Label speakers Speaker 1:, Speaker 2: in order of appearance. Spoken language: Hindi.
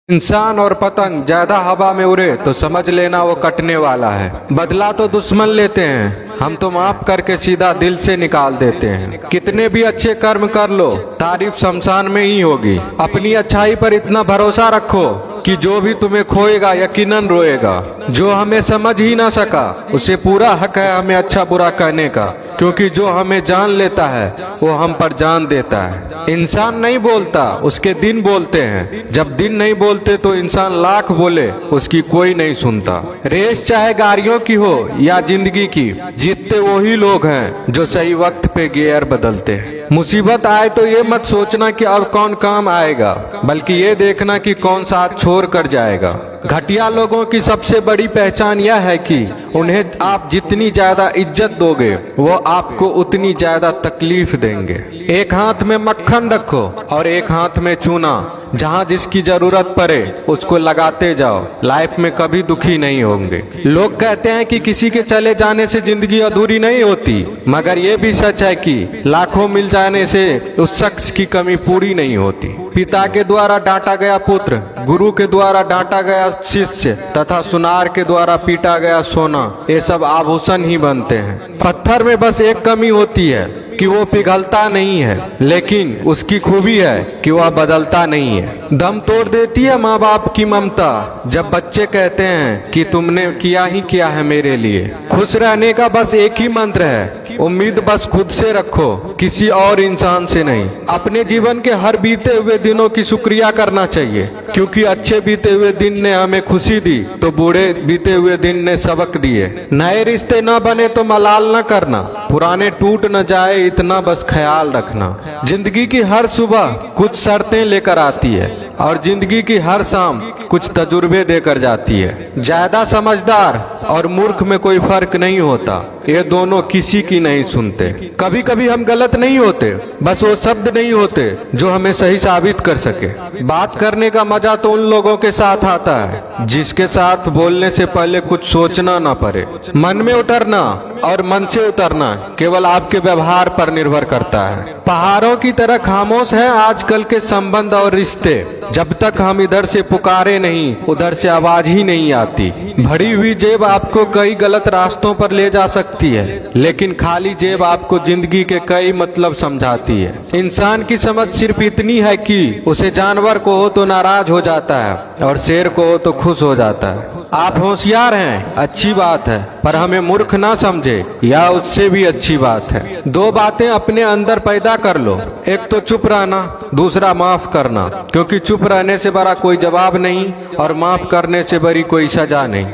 Speaker 1: इंसान और पतंग ज्यादा हवा में उड़े तो समझ लेना वो कटने वाला है। बदला तो दुश्मन लेते हैं, हम तो माफ करके सीधा दिल से निकाल देते हैं। कितने भी अच्छे कर्म कर लो, तारीफ शमशान में ही होगी। अपनी अच्छाई पर इतना भरोसा रखो कि जो भी तुम्हें खोएगा यकीनन रोएगा। जो हमें समझ ही ना सका उसे पूरा हक है हमें अच्छा बुरा कहने का, क्योंकि जो हमें जान लेता है वो हम पर जान देता है। इंसान नहीं बोलता, उसके दिन बोलते हैं। जब दिन नहीं बोलते तो इंसान लाख बोले उसकी कोई नहीं सुनता। रेस चाहे गाड़ियों की हो या जिंदगी की, जीतते वही लोग हैं जो सही वक्त पे गियर बदलते हैं। मुसीबत आए तो ये मत सोचना कि अब कौन काम आएगा, बल्कि ये देखना कि कौन साथ छोड़ कर जाएगा। घटिया लोगों की सबसे बड़ी पहचान यह है कि उन्हें आप जितनी ज्यादा इज्जत दोगे वो आपको उतनी ज्यादा तकलीफ देंगे। एक हाथ में मक्खन रखो और एक हाथ में चूना। जहाँ जिसकी जरूरत पड़े उसको लगाते जाओ, लाइफ में कभी दुखी नहीं होंगे। लोग कहते हैं कि किसी के चले जाने से जिंदगी अधूरी नहीं होती, मगर ये भी सच है कि लाखों मिल जाने से उस शख्स की कमी पूरी नहीं होती। पिता के द्वारा डांटा गया पुत्र, गुरु के द्वारा डांटा गया शिष्य तथा सुनार के द्वारा पीटा गया सोना, ये सब आभूषण ही बनते हैं। पत्थर में बस एक कमी होती है कि वो पिघलता नहीं है, लेकिन उसकी खूबी है कि वह बदलता नहीं है। दम तोड़ देती है माँ बाप की ममता जब बच्चे कहते हैं कि तुमने किया ही क्या है मेरे लिए। खुश रहने का बस एक ही मंत्र है, उम्मीद बस खुद से रखो, किसी और इंसान से नहीं। अपने जीवन के हर बीते हुए दिनों की शुक्रिया करना चाहिए, क्योंकि अच्छे बीते हुए दिन ने हमें खुशी दी तो बूढ़े बीते हुए दिन ने सबक दिए। नए रिश्ते न बने तो मलाल न करना, पुराने टूट न जाए इतना बस ख्याल रखना। जिंदगी की हर सुबह कुछ शर्तें लेकर आती है और जिंदगी की हर शाम कुछ तजुर्बे देकर जाती है। ज्यादा समझदार और मूर्ख में कोई फर्क नहीं होता, ये दोनों किसी की नहीं सुनते। कभी कभी हम गलत नहीं होते, बस वो शब्द नहीं होते जो हमें सही साबित कर सके। बात करने का मजा तो उन लोगों के साथ आता है जिसके साथ बोलने से पहले कुछ सोचना ना पड़े। मन में उतरना और मन से उतरना केवल आपके व्यवहार पर निर्भर करता है। पहाड़ों की तरह खामोश हैं आजकल के संबंध और रिश्ते। जब तक हम इधर से पुकारे नहीं उधर से आवाज ही नहीं आती। भरी हुई जेब आपको कई गलत रास्तों पर ले जा सकती है, लेकिन खाली जेब आपको जिंदगी के कई मतलब समझाती है। इंसान की समझ सिर्फ इतनी है कि उसे जानवर को हो तो नाराज हो जाता है और शेर को हो तो खुश हो जाता है। आप होशियार हैं, अच्छी बात है, पर हमें मूर्ख ना समझे या उससे भी अच्छी बात है। दो बातें अपने अंदर पैदा कर लो, एक तो चुप रहना, दूसरा माफ करना, क्योंकि चुप रहने से बड़ा कोई जवाब नहीं और माफ करने से बड़ी कोई सजा नहीं।